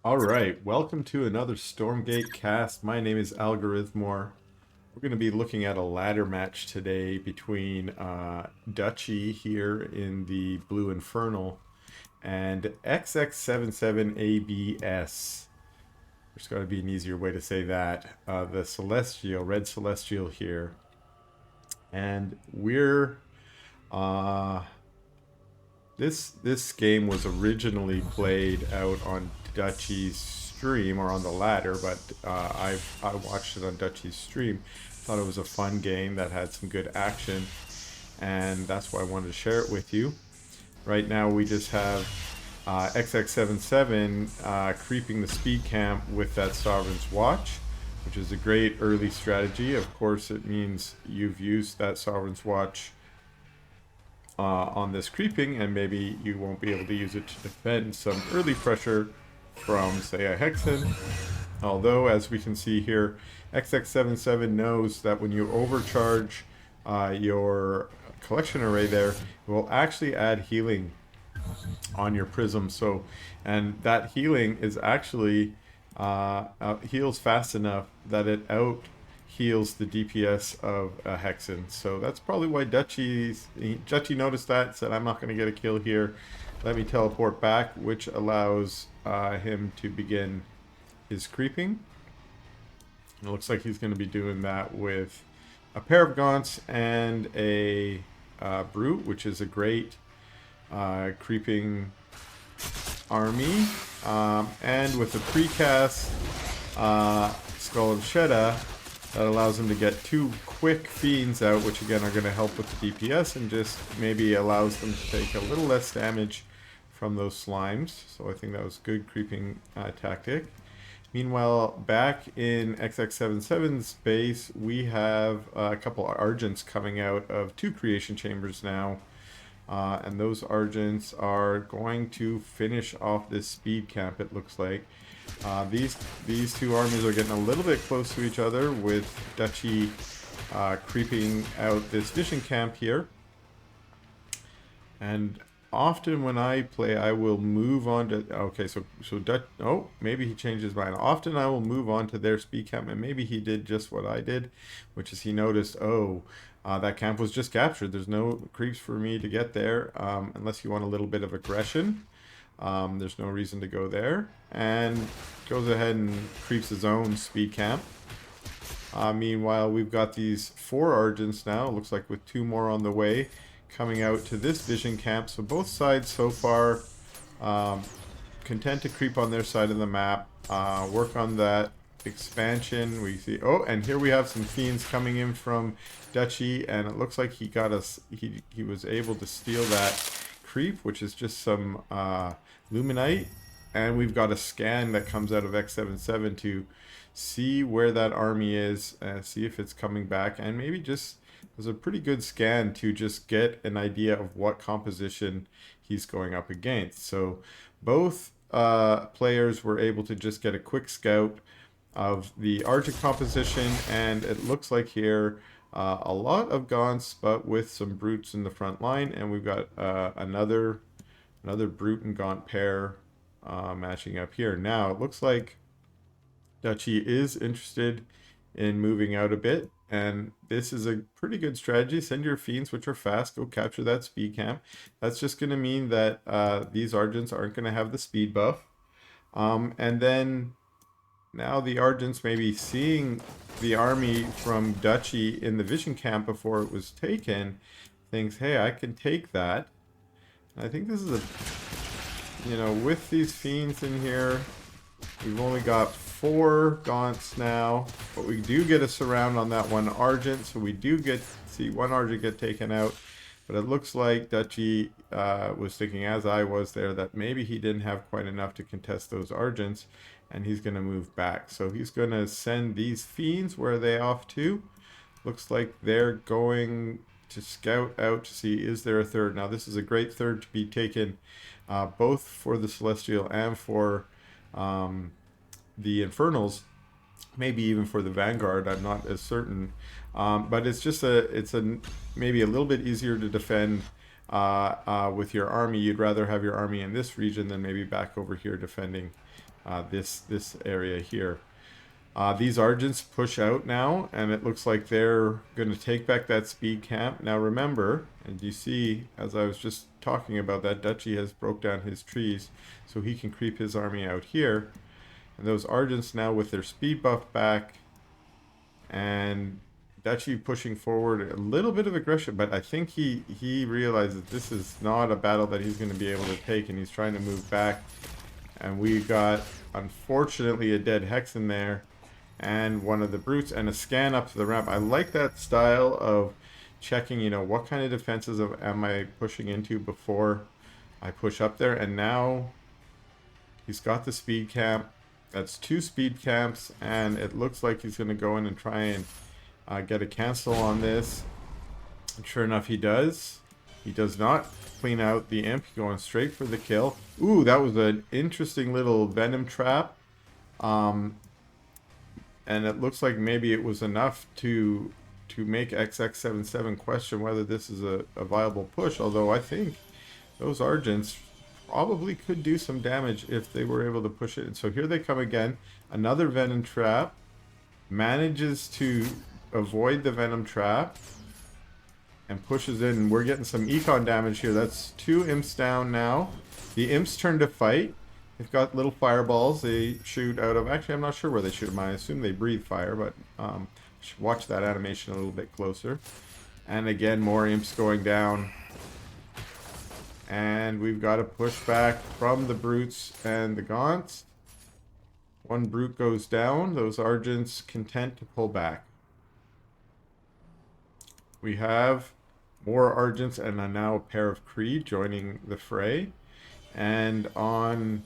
All right, welcome to another Stormgate cast. My name is Algorithmore. We're going to be looking at a ladder match today between Dutchy here in the Blue Infernal and xx77aBs. There's got to be an easier way to say that. The Celestial, Red Celestial here. And we're uh, this game was originally played out on Dutchy's stream or on the ladder, but I watched it on Dutchy's stream. Thought it was a fun game that had some good action, and that's why I wanted to share it with you. Right now we just have xx77 creeping the speed camp with that Sovereign's Watch, which is a great early strategy. Of course, it means you've used that Sovereign's Watch on this creeping, and maybe you won't be able to use it to defend some early pressure from, say, a Hexen. Although, as we can see here, xx77 knows that when you overcharge your collection array there, it will actually add healing on your prism. So, and that healing is actually heals fast enough that it out heals the DPS of a Hexen. So that's probably why Dutchy noticed that, said, I'm not going to get a kill here. Let me teleport back, which allows him to begin his creeping. It looks like he's going to be doing that with a pair of gaunts and a brute, which is a great creeping army. And with the precast Skull of Shedda, that allows him to get two quick fiends out, which again are going to help with the DPS and just maybe allows them to take a little less damage from those slimes. So I think that was a good creeping tactic. Meanwhile, back in xx77's base, we have a couple of Argents coming out of two creation chambers now. And those Argents are going to finish off this speed camp, it looks like. These two armies are getting a little bit close to each other, with Dutchy creeping out this vision camp here. And often when I play, I will move on to... Okay, so oh, maybe he changed his mind. Often I will move on to their speed camp, and maybe he did just what I did, which is he noticed, that camp was just captured. There's no creeps for me to get there, unless you want a little bit of aggression. There's no reason to go there, and goes ahead and creeps his own speed camp. Meanwhile, we've got these 4 Argents now, looks like, with 2 more on the way, coming out to this vision camp. So both sides so far content to creep on their side of the map, work on that expansion. We see, oh, and here we have some fiends coming in from Dutchy, and it looks like he got us, he was able to steal that creep, which is just some Luminite, and we've got a scan that comes out of x77 to see where that army is and see if it's coming back, and maybe just there's a pretty good scan to just get an idea of what composition he's going up against. So both players were able to just get a quick scout of the Argent composition, and it looks like here a lot of gaunts, but with some brutes in the front line, and we've got another brute and gaunt pair matching up here. Now it looks like Dutchy is interested in moving out a bit, and this is a pretty good strategy. Send your fiends, which are fast, go capture that speed camp. That's just going to mean that these Argents aren't going to have the speed buff, and then now the Argents, maybe seeing the army from Dutchy in the vision camp before it was taken, thinks, hey, I can take that. And I think this is with these fiends in here, we've only got 4 gaunts now, but we do get a surround on that one Argent, so we do get see one Argent get taken out. But it looks like Dutchy was thinking, as I was there, that maybe he didn't have quite enough to contest those Argents, and he's going to move back. So he's going to send these fiends. Where are they off to? Looks like they're going to scout out to see, is there a third? Now this is a great third to be taken, both for the Celestial and for the Infernals, maybe even for the Vanguard. I'm not as certain, but it's just maybe a little bit easier to defend with your army. You'd rather have your army in this region than maybe back over here defending this area here. These Argents push out now, and it looks like they're going to take back that speed camp. Now remember, and you see, as I was just talking about, that Dutchy has broke down his trees, so he can creep his army out here. And those Argents now with their speed buff back, and Dutchy pushing forward, a little bit of aggression, but I think he realizes this is not a battle that he's going to be able to take, and he's trying to move back. And we got, unfortunately, a dead Hex in there, and one of the brutes, and a scan up to the ramp. I like that style of checking, you know, what kind of defenses am I pushing into before I push up there. And now he's got the speed camp. That's 2 speed camps, and it looks like he's going to go in and try and get a cancel on this. And sure enough, he does. He does not clean out the imp, going straight for the kill. Ooh, that was an interesting little venom trap. And it looks like maybe it was enough to make xx77 question whether this is a viable push. Although I think those Argents probably could do some damage if they were able to push it. And so here they come again. Another venom trap. Manages to avoid the venom trap and pushes in. We're getting some econ damage here. That's 2 imps down now. The imps turn to fight. They've got little fireballs they shoot out of. Actually, I'm not sure where they shoot them. I assume they breathe fire, but should watch that animation a little bit closer. And again, more imps going down. And we've got a push back from the brutes and the gaunts. One brute goes down. Those Argents content to pull back. We have more Argents and now a pair of Creed joining the fray. And on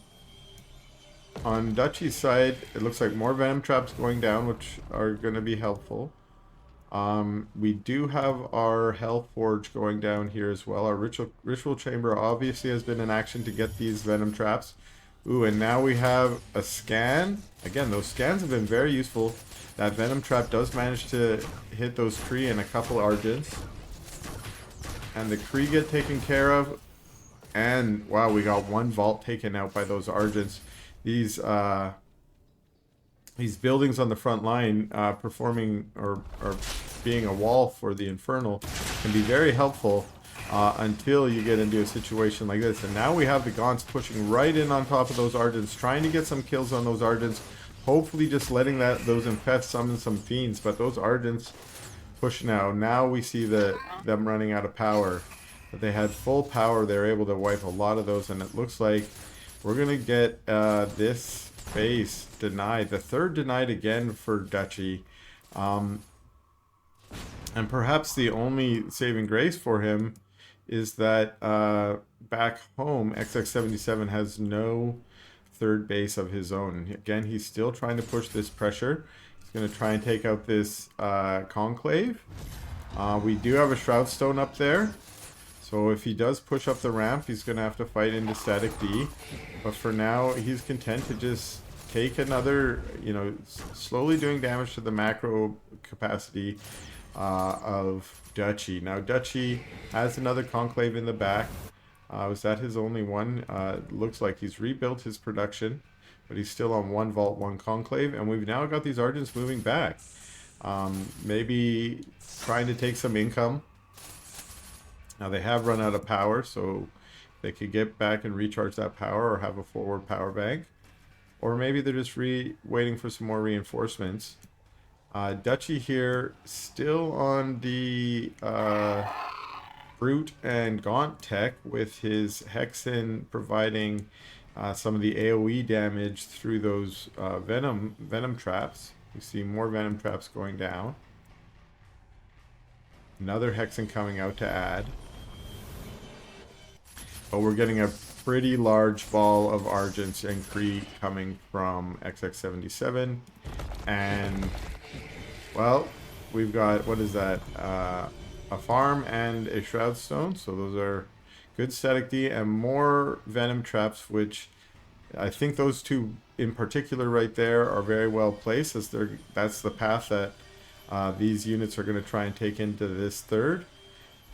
Dutchy's side, it looks like more venom traps going down, which are going to be helpful. We do have our Hell Forge going down here as well. Our Ritual Chamber obviously has been in action to get these venom traps. Ooh, and now we have a scan. Again, those scans have been very useful. That venom trap does manage to hit those Kree and a couple Argents. And the Kree get taken care of. And wow, we got one vault taken out by those Argents. These buildings on the front line performing or being a wall for the Infernal can be very helpful until you get into a situation like this. And now we have the Gaunts pushing right in on top of those Argents, trying to get some kills on those Argents, hopefully just letting those Infests summon some Fiends. But those Argents push now. Now we see them running out of power. But they had full power. They were able to wipe a lot of those, and it looks like we're going to get this base denied. The third denied again for Dutchy. And perhaps the only saving grace for him is that back home, xx77 has no third base of his own. Again, he's still trying to push this pressure. He's going to try and take out this Conclave. We do have a Shroud Stone up there. So if he does push up the ramp, he's going to have to fight into static D. But for now, he's content to just take another, you know, slowly doing damage to the macro capacity of Dutchy. Now, Dutchy has another Conclave in the back. Was that his only one? Looks like he's rebuilt his production, but he's still on 1 Vault, 1 Conclave. And we've now got these Argents moving back. Maybe trying to take some income. Now they have run out of power, so they could get back and recharge that power or have a forward power bank. Or maybe they're just waiting for some more reinforcements. Dutchy here still on the Brute and Gaunt tech with his Hexen providing some of the AoE damage through those venom traps. You see more venom traps going down. Another Hexen coming out to add. But we're getting a pretty large ball of Argents and Kree coming from xx77. And, well, we've got, what is that? A farm and a Shroud Stone. So those are good static D and more venom traps, which I think those two in particular right there are very well placed, as that's the path that these units are going to try and take into this third.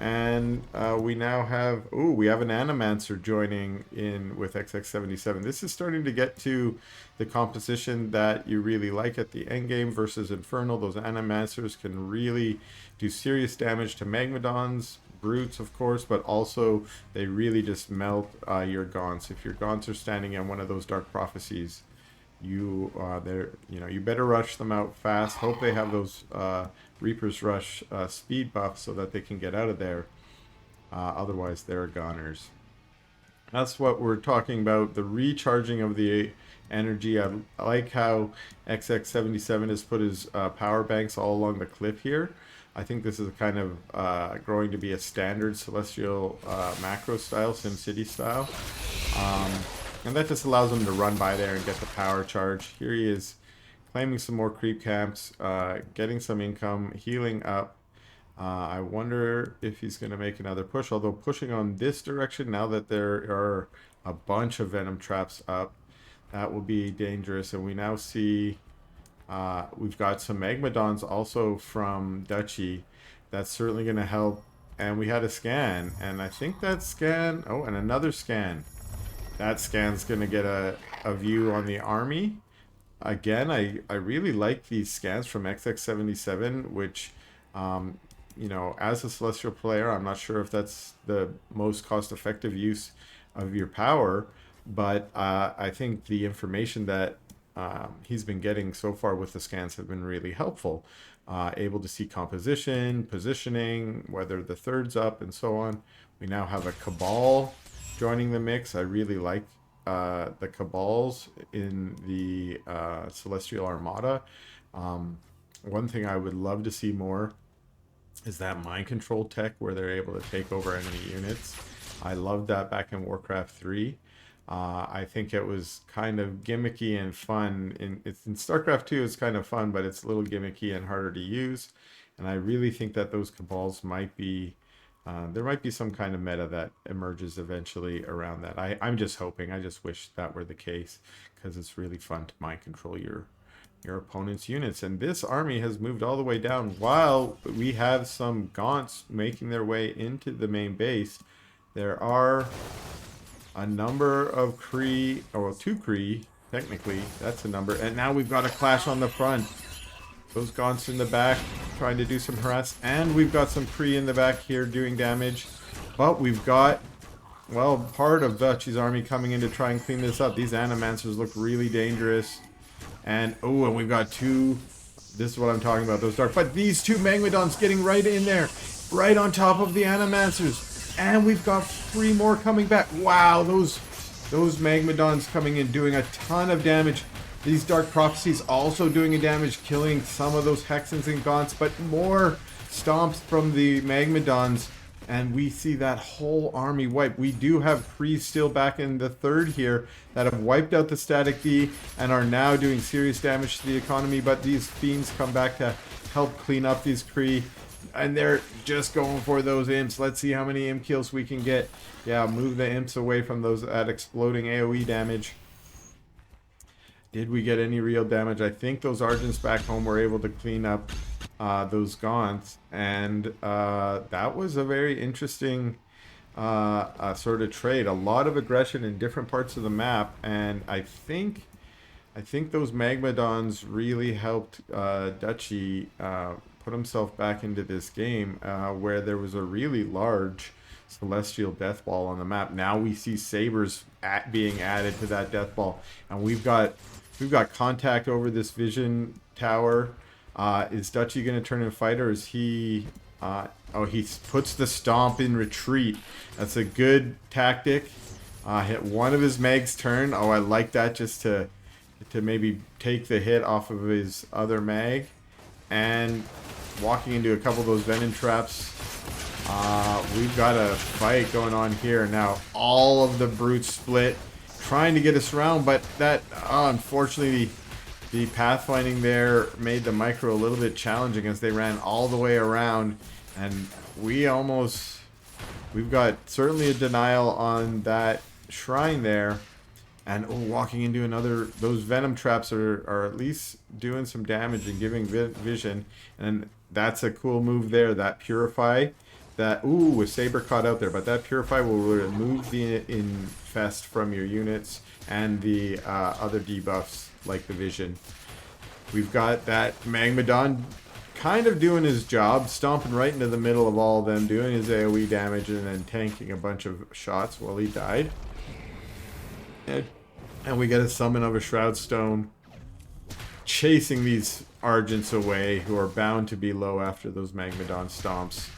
And we now have, ooh, we have an Animancer joining in with xx77. This is starting to get to the composition that you really like at the end game versus Infernal. Those Animancers can really do serious damage to Magmadons, Brutes, of course, but also they really just melt your Gaunts. If your Gaunts are standing in one of those Dark Prophecies, you better rush them out fast. Hope they have those Reaper's Rush speed buff so that they can get out of there. Otherwise, they're goners. That's what we're talking about, the recharging of the energy. I like how xx77 has put his power banks all along the cliff here. I think this is kind of growing to be a standard Celestial macro style, SimCity style. And that just allows him to run by there and get the power charge. Here he is claiming some more creep camps, getting some income, healing up. I wonder if he's going to make another push, although pushing on this direction, now that there are a bunch of venom traps up, that will be dangerous. And we now see we've got some Magmadons also from Dutchy. That's certainly going to help. And we had a scan, and I think that scan, oh, and another scan. That scan's going to get a view on the army. Again, I really like these scans from xx77, which, as a Celestial player, I'm not sure if that's the most cost-effective use of your power, but I think the information that he's been getting so far with the scans have been really helpful. Able to see composition, positioning, whether the third's up, and so on. We now have a Cabal joining the mix. I really like the Cabals in the Celestial Armada. One thing I would love to see more is that mind control tech where they're able to take over enemy units. I loved that back in Warcraft 3. I think it was kind of gimmicky and fun. In StarCraft 2, it's kind of fun, but it's a little gimmicky and harder to use. And I really think that those Cabals might be there might be some kind of meta that emerges eventually around that. I'm just hoping. I just wish that were the case, because it's really fun to mind control your opponent's units. And this army has moved all the way down while we have some Gaunts making their way into the main base. There are a number of Kree, or 2 Kree, technically. That's a number. And now we've got a clash on the front. Those Gaunts in the back trying to do some harass. And we've got some Kree in the back here doing damage. But we've got, well, part of Dutchy's army coming in to try and clean this up. These Animancers look really dangerous. And, oh, and we've got 2... This is what I'm talking about, those dark... But these 2 Magmadons getting right in there. Right on top of the Animancers. And we've got 3 more coming back. Wow, those Magmadons coming in doing a ton of damage. These Dark Prophecies also doing a damage, killing some of those Hexens and Gaunts, but more stomps from the Magmadons, and we see that whole army wipe. We do have Kree still back in the third here that have wiped out the Static D and are now doing serious damage to the economy, but these Fiends come back to help clean up these Kree, and they're just going for those Imps. Let's see how many Imp kills we can get. Yeah, move the Imps away from that exploding AoE damage. Did we get any real damage? I think those Argents back home were able to clean up those Gaunts, and that was a very interesting sort of trade. A lot of aggression in different parts of the map, and I think those Magmadons really helped Dutchy put himself back into this game, where there was a really large Celestial Death Ball on the map. Now we see Sabers being added to that Death Ball, and we've got contact over this Vision Tower. Is Dutchy going to turn and fight, or is he... oh, he puts the Stomp in retreat. That's a good tactic. Hit one of his Mags turn. Oh, I like that, just to maybe take the hit off of his other Mag. And walking into a couple of those Venom Traps. We've got a fight going on here. Now, all of the Brutes split, trying to get us around, but that, unfortunately, the pathfinding there made the micro a little bit challenging as they ran all the way around, and we've got certainly a denial on that shrine there, and walking into another, those Venom Traps are at least doing some damage and giving vision, and that's a cool move there, that Purify. That, ooh, with Saber caught out there, but that Purify will remove the Infest from your units and the other debuffs like the Vision. We've got that Magmadon kind of doing his job, stomping right into the middle of all of them, doing his AoE damage and then tanking a bunch of shots while he died. And we get a summon of a Shroud Stone, chasing these Argents away, who are bound to be low after those Magmadon stomps.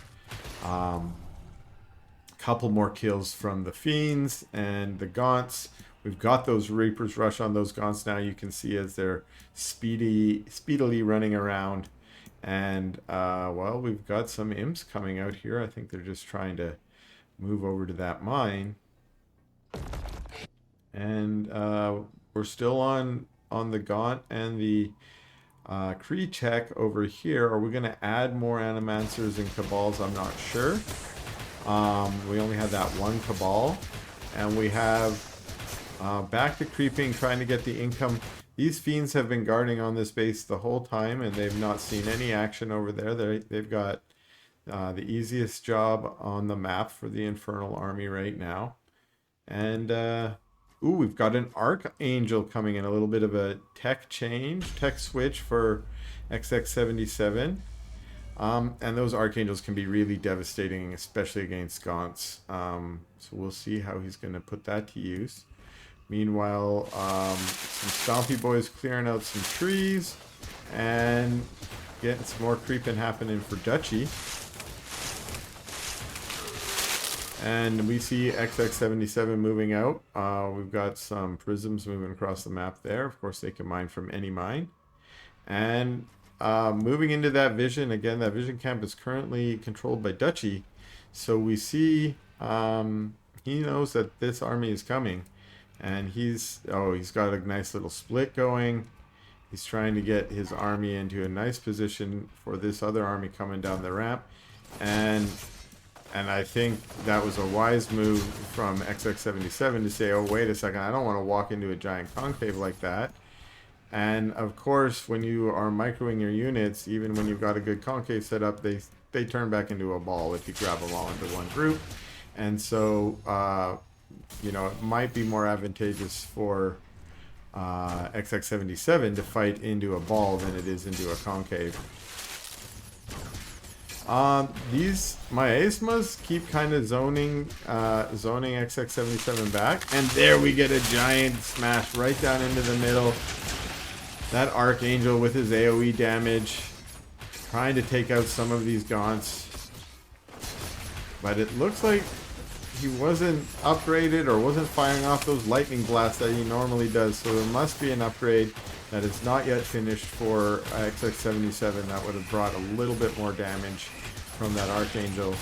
Couple more kills from the Fiends and the Gaunts. We've got those Reaper's Rush on those Gaunts now. You can see as they're speedily running around. And, well, we've got some imps coming out here. I think they're just trying to move over to that mine. And we're still on the Gaunt and the Kree check over here. Are we going to add more Animancers and Cabals? I'm not sure. We only have that one Cabal. And we have back to creeping, trying to get the income. These Fiends have been guarding on this base the whole time, and they've not seen any action over there. They've got the easiest job on the map for the Infernal Army right now. And, ooh, we've got an Archangel coming in. A little bit of a tech switch for xx77. And those Archangels can be really devastating, especially against Gaunts. So we'll see how he's going to put that to use. Meanwhile, some Stompy Boys clearing out some trees and getting some more creeping happening for Dutchy. And we see xx77 moving out. We've got some prisms moving across the map there. Of course, they can mine from any mine. And moving into that Vision, again, that Vision camp is currently controlled by Dutchy. So we see he knows that this army is coming. And he's got a nice little split going. He's trying to get his army into a nice position for this other army coming down the ramp. And I think that was a wise move from xx77 to say, oh, wait a second, I don't want to walk into a giant concave like that. And of course, when you are microing your units, even when you've got a good concave set up, they turn back into a ball if you grab them all into one group. And so, you know, it might be more advantageous for xx77 to fight into a ball than it is into a concave. These miasmas keep kind of zoning xx77 back, and there we get a giant smash right down into the middle. That Archangel with his AoE damage, trying to take out some of these Gaunts, but it looks like he wasn't upgraded or wasn't firing off those lightning blasts that he normally does, so there must be an upgrade that is not yet finished for xx77 that would have brought a little bit more damage from that Archangel.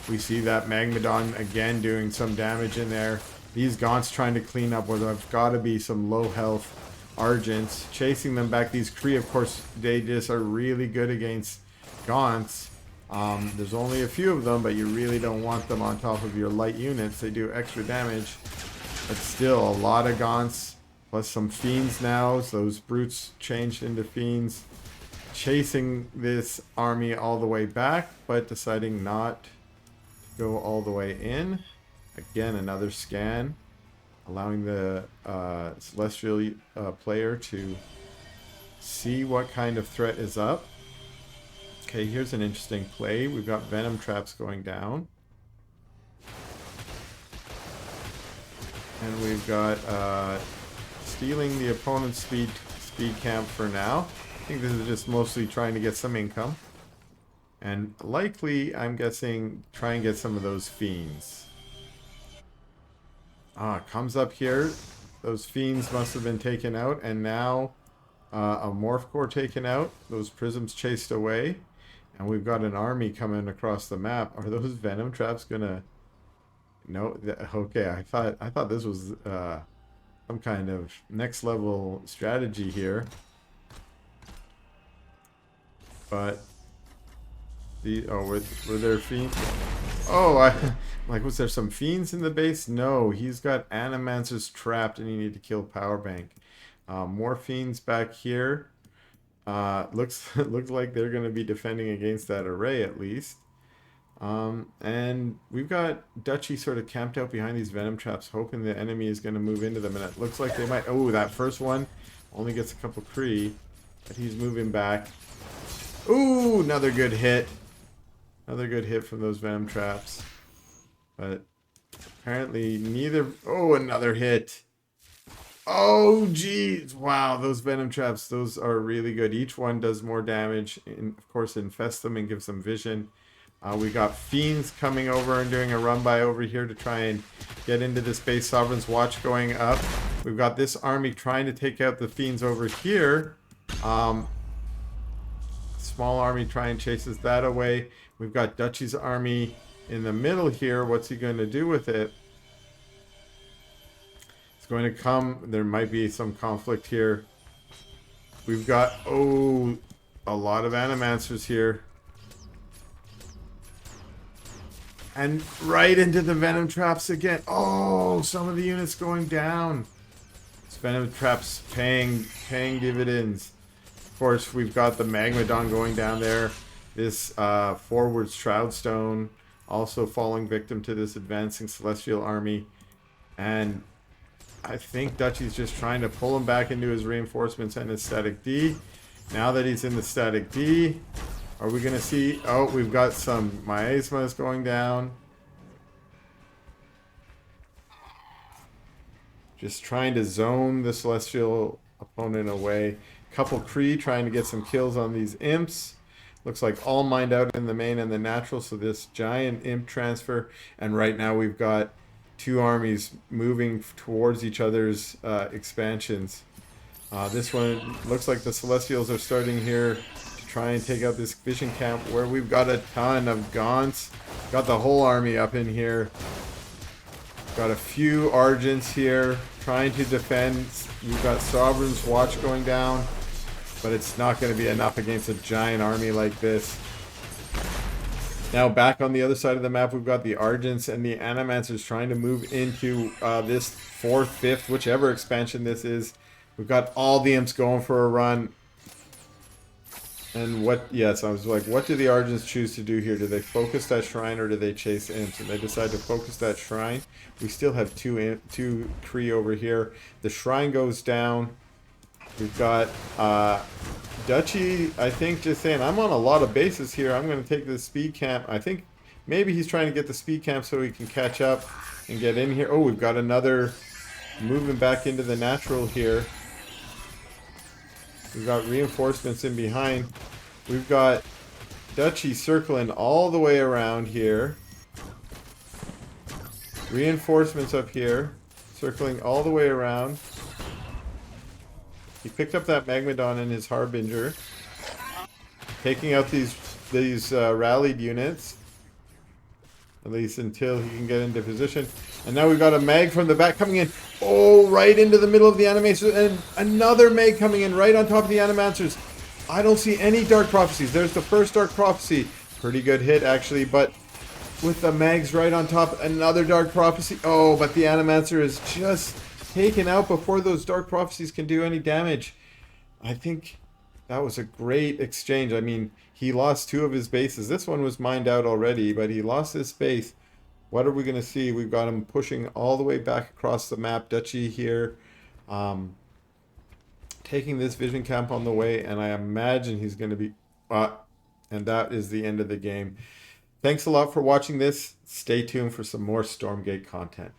We see that Magmadon again doing some damage in there. These Gaunts trying to clean up where there's got to be some low health Argents, chasing them back. These Kree, of course, they just are really good against Gaunts. There's only a few of them, but you really don't want them on top of your light units. They do extra damage, but still a lot of Gaunts, plus some Fiends now. So those Brutes changed into Fiends, chasing this army all the way back, but deciding not to go all the way in. Again, another scan, allowing the Celestial player to see what kind of threat is up. Okay, here's an interesting play. We've got Venom Traps going down. And we've got stealing the opponent's speed camp for now. I think this is just mostly trying to get some income. And likely, I'm guessing, try and get some of those Fiends. Comes up here. Those Fiends must have been taken out, and now a Morph Core taken out. Those Prisms chased away. And we've got an army coming across the map. Are those Venom Traps gonna... No, okay, I thought this was some kind of next level strategy here. But were there Fiends? Oh, like, was there some Fiends in the base? No, he's got Animancers trapped and you need to kill Power Bank. More Fiends back here. Looks like they're going to be defending against that array at least. And we've got Dutchy sort of camped out behind these venom traps, hoping the enemy is going to move into them. And it looks like they might. Oh, that first one only gets a couple Kree, but he's moving back. Ooh, another good hit. Another good hit from those venom traps. But apparently neither. Oh, another hit. Oh, geez. Wow, those venom traps, those are really good. Each one does more damage. And of course, infest them and gives them vision. We got Fiends coming over and doing a run by over here to try and get into the Space Sovereign's Watch going up. We've got this army trying to take out the Fiends over here. Small army trying chases that away. We've got Dutchy's army in the middle here. What's he going to do with it? It's going to come. There might be some conflict here. We've got, oh, a lot of Animancers here. And right into the venom traps again. Oh, some of the units going down. This venom traps paying dividends. Of course, we've got the Magmadon going down there. This forward Shroudstone also falling victim to this advancing Celestial army. And I think Dutchy's just trying to pull him back into his reinforcements and his static D. Now that he's in the static D, are we going to see... Oh, we've got some miasmas going down. Just trying to zone the Celestial opponent away. Couple Kree trying to get some kills on these imps. Looks like all mined out in the main and the natural, so this giant imp transfer. And right now we've got two armies moving towards each other's expansions. This one looks like the Celestials are starting here to try and take out this vision camp where we've got a ton of Gaunts. Got the whole army up in here. Got a few Argents here trying to defend. We've got Sovereign's Watch going down, but it's not going to be enough against a giant army like this. Now back on the other side of the map, we've got the Argents and the Animancers trying to move into this 4th, 5th, whichever expansion this is. We've got all the imps going for a run. And what, yes, I was like, what do the Argents choose to do here? Do they focus that shrine or do they chase imps? And they decide to focus that shrine. We still have two Kree over here. The shrine goes down. We've got Dutchy, I think, just saying, I'm on a lot of bases here. I'm going to take the speed camp. I think maybe he's trying to get the speed camp so he can catch up and get in here. Oh, we've got another moving back into the natural here. We've got reinforcements in behind. We've got Dutchy circling all the way around here. Reinforcements up here, circling all the way around. He picked up that Magmadon and his Harbinger, taking out these rallied units, at least until he can get into position. And now we've got a Mag from the back coming in. Oh, right into the middle of the Animancers, and another Mag coming in right on top of the Animancers. I don't see any Dark Prophecies. There's the first Dark Prophecy. Pretty good hit, actually, but with the Mags right on top, another Dark Prophecy. Oh, but the Animancer is just taken out before those Dark Prophecies can do any damage. I think that was a great exchange. I mean, he lost 2 of his bases. This one was mined out already, but he lost his base. What are we going to see? We've got him pushing all the way back across the map. Dutchy here. Taking this vision camp on the way, and I imagine he's going to be... and that is the end of the game. Thanks a lot for watching this. Stay tuned for some more Stormgate content.